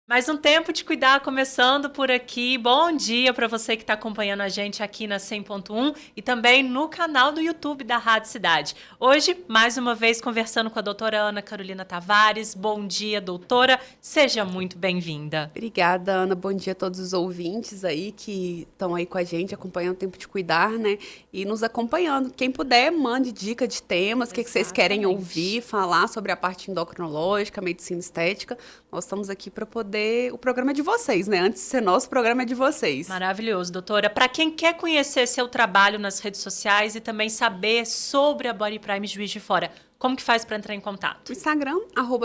Mais um tempo de cuidar começando por aqui. Bom dia para você que está acompanhando a gente aqui na 100.1 e também no canal do YouTube da Rádio Cidade. Hoje, mais uma vez, conversando com a doutora Ana Carolina Tavares. Bom dia, doutora. Seja muito bem-vinda. Obrigada, Ana. Bom dia a todos os ouvintes aí que estão aí com a gente, acompanhando o Tempo de Cuidar, né? E nos acompanhando. Quem puder, mande dica de temas, o que vocês querem ouvir, falar sobre a parte endocrinológica, medicina estética. Nós estamos aqui para poder... O programa é de vocês, né? Antes de ser nosso, o programa é de vocês. Maravilhoso, doutora. Para quem quer conhecer seu trabalho nas redes sociais e também saber sobre a Body Prime Juiz de Fora, como que faz para entrar em contato? O Instagram,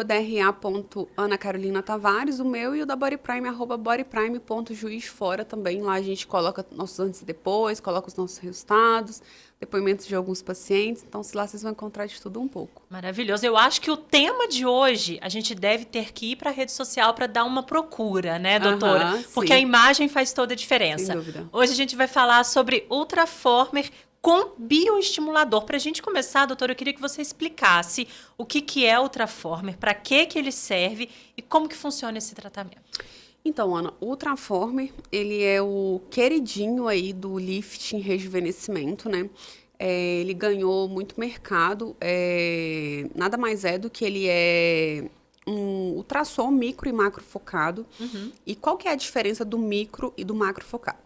@dra.anacarolinatavares, o meu, e o da Body Prime, @bodyprime.juizfora também. Lá a gente coloca nossos antes e depois, coloca os nossos resultados, depoimentos de alguns pacientes. Então, lá vocês vão encontrar de tudo um pouco. Maravilhoso. Eu acho que o tema de hoje, a gente deve ter que ir para a rede social para dar uma procura, né, doutora? Porque a imagem faz toda a diferença. Sem dúvida. Hoje a gente vai falar sobre Ultraformer com bioestimulador. Para a gente começar, doutora, eu queria que você explicasse o que é Ultraformer, para que ele serve e como que funciona esse tratamento. Então, Ana, o Ultraformer, ele é o queridinho aí do lifting rejuvenescimento, né? Ele ganhou muito mercado, nada mais é do que ele é um ultrassom micro e macro focado. Uhum. E qual que é a diferença do micro e do macro focado?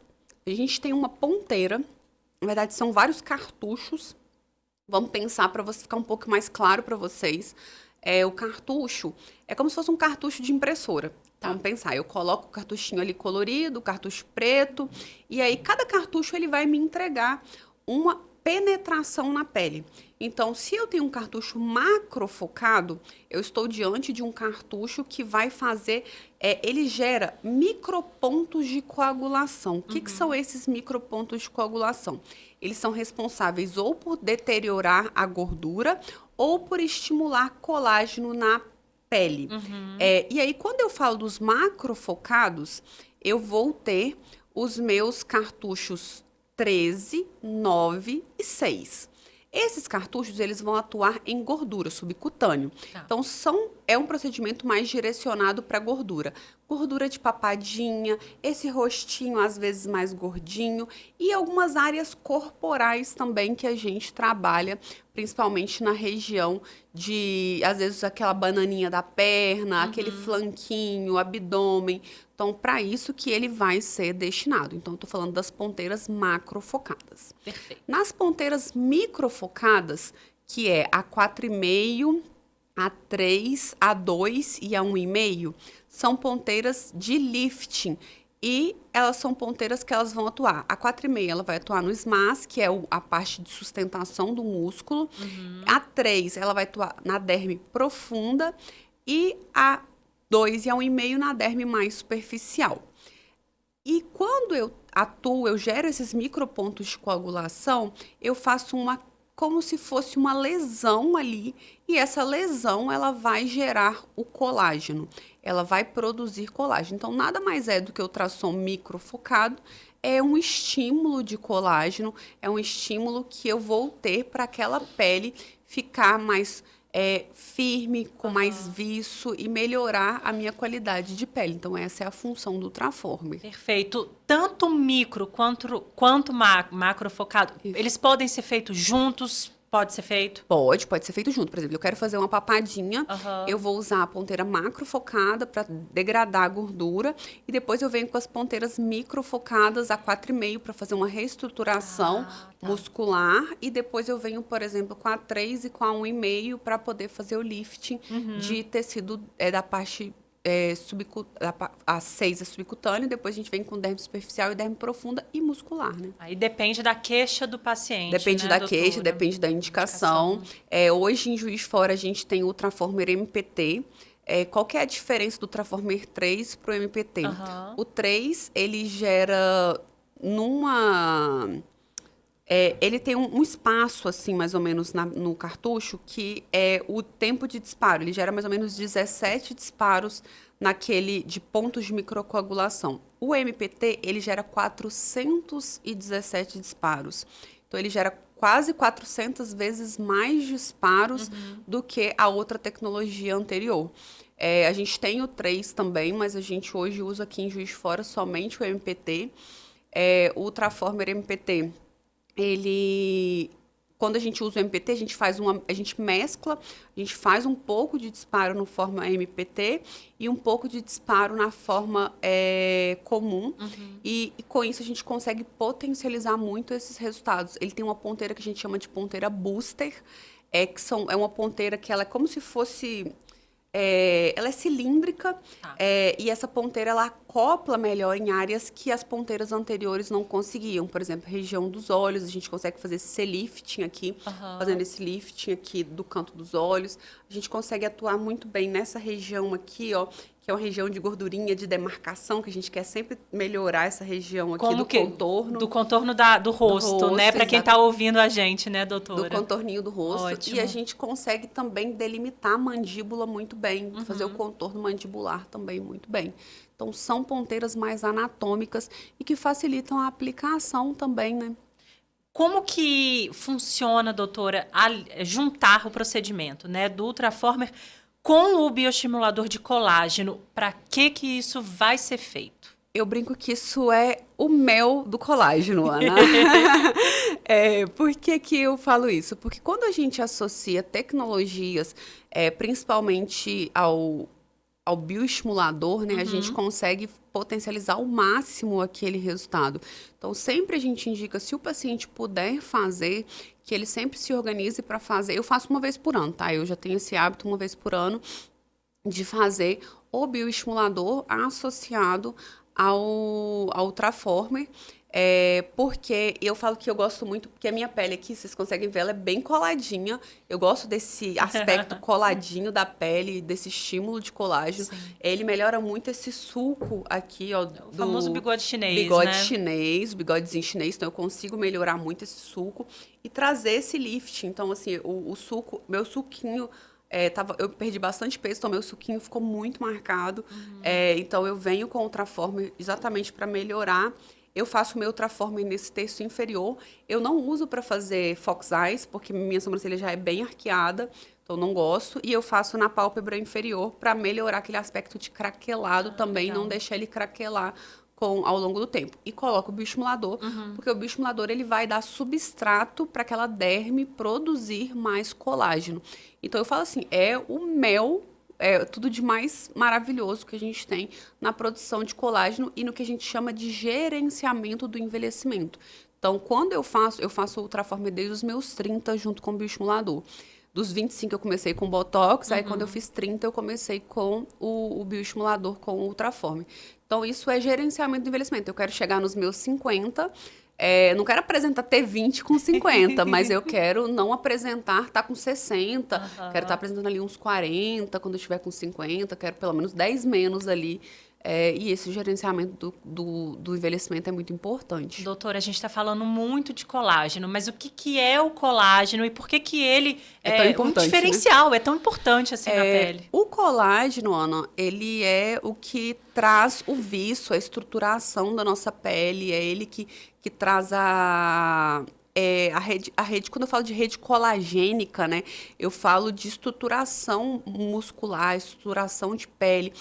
A gente tem uma ponteira, na verdade são vários cartuchos. Vamos pensar para você ficar um pouco mais claro para vocês. O cartucho é como se fosse um cartucho de impressora. Tá. Vamos pensar, eu coloco o cartuchinho ali colorido, o cartucho preto, e aí cada cartucho ele vai me entregar uma penetração na pele. Então, se eu tenho um cartucho macrofocado, eu estou diante de um cartucho que vai fazer, ele gera micropontos de coagulação. O que são esses micropontos de coagulação? Eles são responsáveis ou por deteriorar a gordura ou por estimular colágeno na pele. E aí, quando eu falo dos macrofocados, eu vou ter os meus cartuchos 13, 9 e 6. Esses cartuchos, eles vão atuar em gordura subcutâneo. Tá. Então, é um procedimento mais direcionado para gordura. Gordura de papadinha, esse rostinho às vezes mais gordinho e algumas áreas corporais também que a gente trabalha, principalmente na região de, às vezes, aquela bananinha da perna, aquele flanquinho, abdômen. Então, para isso que ele vai ser destinado. Então, eu estou falando das ponteiras macrofocadas. Perfeito. Nas ponteiras microfocadas, que é a 4,5, a 3, a 2 e a 1,5, são ponteiras de lifting. E elas são ponteiras que elas vão atuar. A 4,5 ela vai atuar no SMAS, que é a parte de sustentação do músculo. A 3 ela vai atuar na derme profunda. E a 2 e a 1,5 na derme mais superficial. E quando eu atuo, eu gero esses micropontos de coagulação, eu faço como se fosse uma lesão ali, e essa lesão ela vai gerar o colágeno, ela vai produzir colágeno. Então, nada mais é do que o ultrassom microfocado, é um estímulo de colágeno, é um estímulo que eu vou ter para aquela pele ficar mais firme, com mais viço e melhorar a minha qualidade de pele. Então, essa é a função do Ultraformer. Perfeito. Tanto micro quanto macro focado, eles podem ser feitos juntos? Pode ser feito? Pode ser feito junto. Por exemplo, eu quero fazer uma papadinha, eu vou usar a ponteira macro focada para degradar a gordura e depois eu venho com as ponteiras micro focadas a 4,5 para fazer uma reestruturação muscular e depois eu venho, por exemplo, com a 3 e com a 1,5 para poder fazer o lifting de tecido da parte a 6 é subcutâneo, depois a gente vem com derme superficial e derme profunda e muscular, né? Aí depende da queixa do paciente, Depende né, da doutora? queixa, depende da indicação. Hoje, em Juiz de Fora, a gente tem o Ultraformer MPT. Qual que é a diferença do Ultraformer 3 para o MPT? O 3, ele gera ele tem um espaço, assim, mais ou menos, no cartucho, que é o tempo de disparo. Ele gera mais ou menos 17 disparos de pontos de microcoagulação. O MPT, ele gera 417 disparos. Então, ele gera quase 400 vezes mais disparos do que a outra tecnologia anterior. A gente tem o 3 também, mas a gente hoje usa aqui em Juiz de Fora somente o MPT. O Ultraformer MPT, ele... Quando a gente usa o MPT, a gente mescla, a gente faz um pouco de disparo no forma MPT e um pouco de disparo na forma comum. E com isso a gente consegue potencializar muito esses resultados. Ele tem uma ponteira que a gente chama de ponteira booster, é uma ponteira que ela é como se fosse... ela é cilíndrica e essa ponteira ela acopla melhor em áreas que as ponteiras anteriores não conseguiam. Por exemplo, região dos olhos, a gente consegue fazer esse lifting aqui, fazendo esse lifting aqui do canto dos olhos. A gente consegue atuar muito bem nessa região aqui, ó, que é uma região de gordurinha, de demarcação, que a gente quer sempre melhorar essa região aqui contorno. Do contorno do rosto, né? Para quem está ouvindo a gente, né, doutora? Do contorninho do rosto. Ótimo. E a gente consegue também delimitar a mandíbula muito bem, fazer o contorno mandibular também muito bem. Então, são ponteiras mais anatômicas e que facilitam a aplicação também, né? Como que funciona, doutora, juntar o procedimento, né, do Ultraformer com o bioestimulador de colágeno? Para que isso vai ser feito? Eu brinco que isso é o mel do colágeno, Ana. Por que eu falo isso? Porque quando a gente associa tecnologias, principalmente ao bioestimulador, né, a gente consegue potencializar ao máximo aquele resultado. Então, sempre a gente indica, se o paciente puder fazer, que ele sempre se organize para fazer. Eu faço uma vez por ano, tá? Eu já tenho esse hábito uma vez por ano de fazer o bioestimulador associado ao Ultraformer. Porque eu falo que eu gosto muito, porque a minha pele aqui, vocês conseguem ver, ela é bem coladinha. Eu gosto desse aspecto coladinho da pele, desse estímulo de colágeno. Sim. Ele melhora muito esse sulco aqui, ó. O famoso bigode chinês, bigode chinês, bigodezinho chinês. Então, eu consigo melhorar muito esse sulco e trazer esse lift. Então, assim, o sulco, meu sulquinho... eu perdi bastante peso, então meu suquinho ficou muito marcado. Então, eu venho com o Ultraformer exatamente para melhorar. Eu faço o meu Ultraformer nesse terço inferior. Eu não uso para fazer Fox Eyes, porque minha sobrancelha já é bem arqueada, então não gosto. E eu faço na pálpebra inferior para melhorar aquele aspecto de craquelado também, legal. Não deixar ele craquelar ao longo do tempo. E coloco o bioestimulador, porque o bioestimulador ele vai dar substrato para aquela derme produzir mais colágeno. Então eu falo assim, o mel... tudo de mais maravilhoso que a gente tem na produção de colágeno e no que a gente chama de gerenciamento do envelhecimento. Então, quando eu faço o Ultraformer desde os meus 30 junto com o bioestimulador. Dos 25 eu comecei com Botox, aí quando eu fiz 30 eu comecei com o bioestimulador, com o Ultraformer. Então, isso é gerenciamento do envelhecimento. Eu quero chegar nos meus 50... não quero apresentar T20 com 50, mas eu quero não apresentar, tá com 60, quero estar apresentando ali uns 40, quando eu estiver com 50, quero pelo menos 10 menos ali. E esse gerenciamento do envelhecimento é muito importante. Doutora, a gente está falando muito de colágeno, mas o que é o colágeno e por que ele é um diferencial, né? É tão importante assim na pele? O colágeno, Ana, ele é o que traz o viço, a estruturação da nossa pele, é ele que traz a rede, quando eu falo de rede colagênica, né, eu falo de estruturação muscular, estruturação de pele.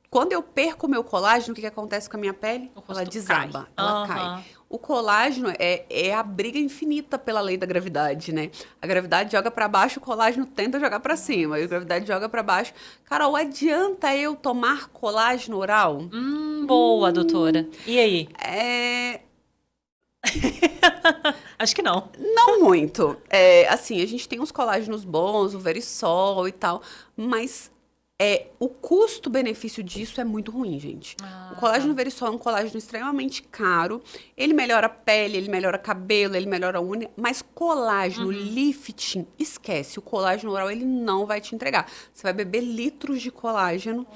Quando eu perco o meu colágeno, o que acontece com a minha pele? Ela desaba, ela cai. O colágeno é a briga infinita pela lei da gravidade, né? A gravidade joga para baixo, o colágeno tenta jogar para cima. E a gravidade joga para baixo. Carol, adianta eu tomar colágeno oral? Boa, doutora. E aí? Acho que não. Não muito. Assim, a gente tem uns colágenos bons, o Verisol e tal, mas o custo-benefício disso é muito ruim, gente. O colágeno Verisol é um colágeno extremamente caro. Ele melhora a pele, ele melhora cabelo, ele melhora a unha, mas colágeno, lifting, esquece. O colágeno oral, ele não vai te entregar. Você vai beber litros de colágeno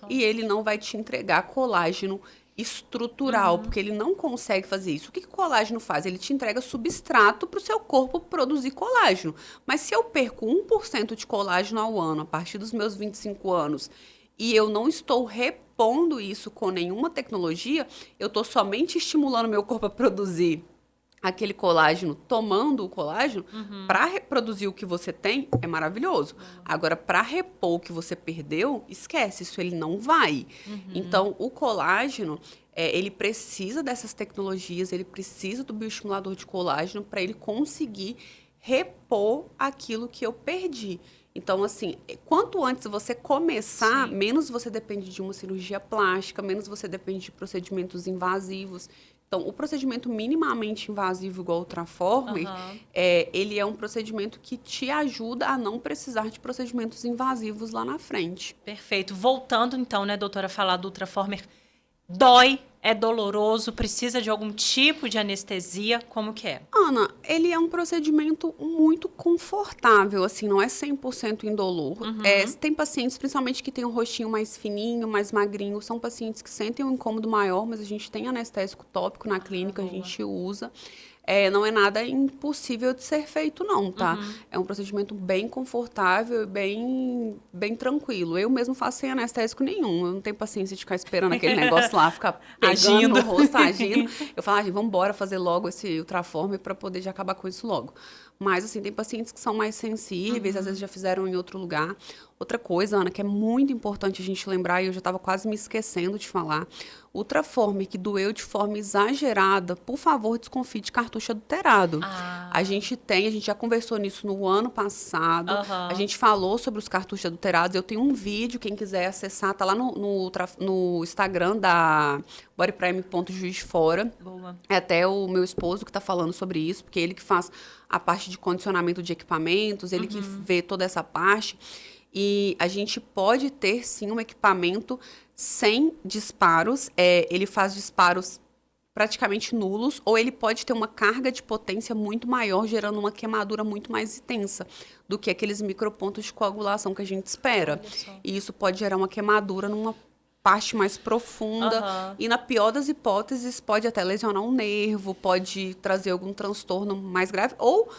e ele não vai te entregar colágeno estrutural, porque ele não consegue fazer isso. O que o colágeno faz? Ele te entrega substrato para o seu corpo produzir colágeno. Mas se eu perco 1% de colágeno ao ano, a partir dos meus 25 anos, e eu não estou repondo isso com nenhuma tecnologia, eu estou somente estimulando meu corpo a produzir aquele colágeno, tomando o colágeno, para reproduzir o que você tem, é maravilhoso. Agora, para repor o que você perdeu, esquece, isso ele não vai. Então, o colágeno, ele precisa dessas tecnologias, ele precisa do bioestimulador de colágeno para ele conseguir repor aquilo que eu perdi. Então, assim, quanto antes você começar, Sim. menos você depende de uma cirurgia plástica, menos você depende de procedimentos invasivos. Então, o procedimento minimamente invasivo, igual o Ultraformer, Aham. ele é um procedimento que te ajuda a não precisar de procedimentos invasivos lá na frente. Perfeito. Voltando então, né, doutora, a falar do Ultraformer, dói, é doloroso, precisa de algum tipo de anestesia, como que é? Ana, ele é um procedimento muito confortável, assim, não é 100% indolor. Tem pacientes, principalmente que têm um rostinho mais fininho, mais magrinho, são pacientes que sentem um incômodo maior, mas a gente tem anestésico tópico na clínica, a boa. gente usa. Não é nada impossível de ser feito, não, tá? É um procedimento bem confortável e bem tranquilo. Eu mesmo faço sem anestésico nenhum. Eu não tenho paciência de ficar esperando aquele negócio lá, ficar pegando Agindo. no rosto, agindo. Eu falo, gente, vamos embora fazer logo esse Ultraformer para poder já acabar com isso logo. Mas, assim, tem pacientes que são mais sensíveis, às vezes já fizeram em outro lugar. Outra coisa, Ana, que é muito importante a gente lembrar, e eu já estava quase me esquecendo de falar, Ultraformer que doeu de forma exagerada, por favor, desconfie de cartucho adulterado. Ah. A gente já conversou nisso no ano passado, Aham. a gente falou sobre os cartuchos adulterados, eu tenho um vídeo, quem quiser acessar, tá lá no Instagram da bodyprime.juiz de fora. Boa. É até o meu esposo que está falando sobre isso, porque ele que faz a parte de condicionamento de equipamentos, ele que vê toda essa parte. E a gente pode ter, sim, um equipamento sem disparos. Ele faz disparos praticamente nulos, ou ele pode ter uma carga de potência muito maior, gerando uma queimadura muito mais intensa do que aqueles micropontos de coagulação que a gente espera. Olha só. E isso pode gerar uma queimadura numa parte mais profunda. Aham. E na pior das hipóteses, pode até lesionar um nervo, pode trazer algum transtorno mais grave, ou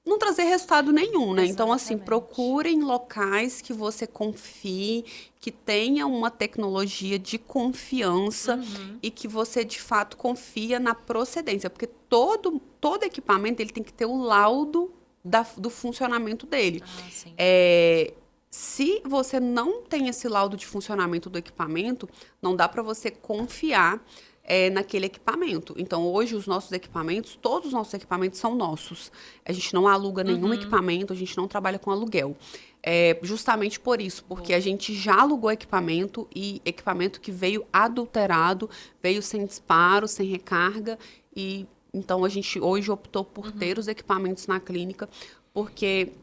não trazer resultado nenhum, né? Então, assim, Exatamente. procurem locais que você confie, que tenha uma tecnologia de confiança e que você, de fato, confia na procedência. Porque todo equipamento ele tem que ter o laudo do funcionamento dele. Ah, sim. Se você não tem esse laudo de funcionamento do equipamento, não dá para você confiar naquele equipamento. Então, hoje, todos os nossos equipamentos são nossos. A gente não aluga nenhum equipamento, a gente não trabalha com aluguel. Justamente por isso, porque a gente já alugou equipamento e equipamento que veio adulterado, veio sem disparo, sem recarga. E então, a gente hoje optou por ter os equipamentos na clínica, porque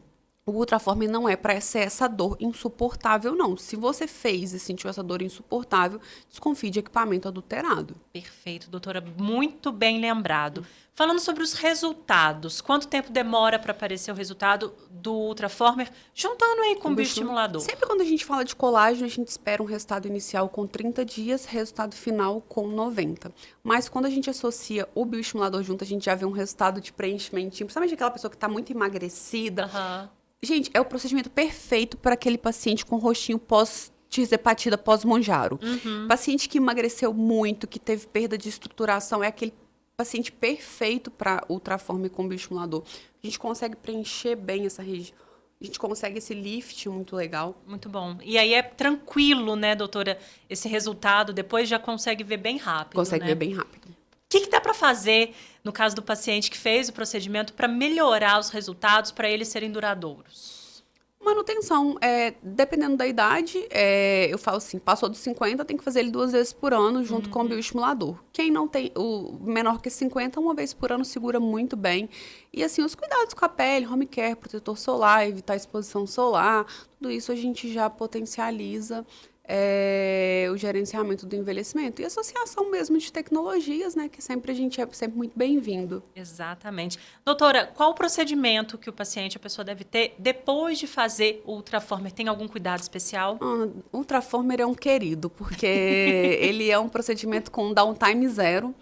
o Ultraformer não é para ser essa dor insuportável, não. Se você fez e sentiu essa dor insuportável, desconfie de equipamento adulterado. Perfeito, doutora. Muito bem lembrado. Falando sobre os resultados, quanto tempo demora para aparecer o resultado do Ultraformer, juntando aí com o bioestimulador? Sempre quando a gente fala de colágeno, a gente espera um resultado inicial com 30 dias, resultado final com 90. Mas quando a gente associa o bioestimulador junto, a gente já vê um resultado de preenchimento, principalmente aquela pessoa que está muito emagrecida. Aham. Gente, é o procedimento perfeito para aquele paciente com rostinho pós-hepatida pós-Monjaro. Paciente que emagreceu muito, que teve perda de estruturação, é aquele paciente perfeito para Ultraformer com bioestimulador. A gente consegue preencher bem essa região. A gente consegue esse lift muito legal. Muito bom. E aí é tranquilo, né, doutora, esse resultado, depois já consegue ver bem rápido, Consegue né? ver bem rápido. O que dá para fazer, no caso do paciente que fez o procedimento, para melhorar os resultados, para eles serem duradouros? Manutenção, dependendo da idade, eu falo assim, passou dos 50, tem que fazer ele 2 vezes por ano junto com o bioestimulador. Quem não tem, o menor que 50, 1 vez por ano segura muito bem. E assim, os cuidados com a pele, home care, protetor solar, evitar exposição solar, tudo isso a gente já potencializa o gerenciamento do envelhecimento. E associação mesmo de tecnologias, né, que sempre a gente é sempre muito bem-vindo. Exatamente. Doutora, qual o procedimento que a pessoa deve ter depois de fazer o Ultraformer? Tem algum cuidado especial? O Ultraformer é um querido, porque ele é um procedimento com downtime zero.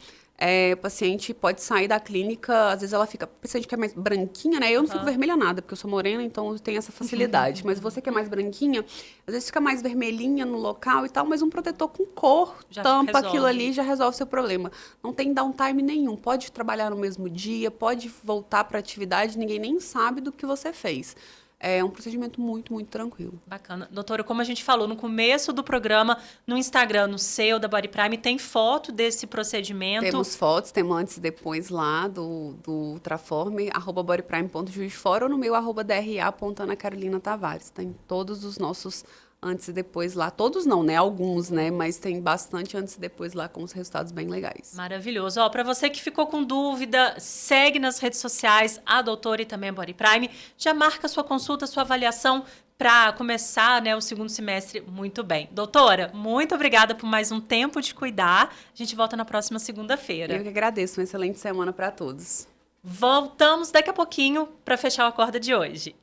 O paciente pode sair da clínica, às vezes ela fica, o paciente que é mais branquinha, né? Eu não fico vermelha nada, porque eu sou morena, então eu tenho essa facilidade. Mas você que é mais branquinha, às vezes fica mais vermelhinha no local e tal, mas um protetor com cor Já tampa resolve. aquilo ali e já resolve seu problema. Não tem downtime nenhum. Pode trabalhar no mesmo dia, pode voltar para atividade, ninguém nem sabe do que você fez. É um procedimento muito, muito tranquilo. Bacana. Doutora, como a gente falou no começo do programa, no Instagram, no seu, da Body Prime, tem foto desse procedimento? Temos fotos, temos antes e depois lá do Ultraforme, @bodyprime.juizfora ou no meu @dra.anacarolinatavares. Tem todos os nossos antes e depois lá. Todos não, né? Alguns, né? Mas tem bastante antes e depois lá com os resultados bem legais. Maravilhoso. Ó, para você que ficou com dúvida, segue nas redes sociais a doutora e também a Body Prime. Já marca sua consulta, sua avaliação para começar, né, o segundo semestre muito bem. Doutora, muito obrigada por mais um tempo de cuidar. A gente volta na próxima segunda-feira. Eu que agradeço. Uma excelente semana para todos. Voltamos daqui a pouquinho para fechar o Acorda de hoje.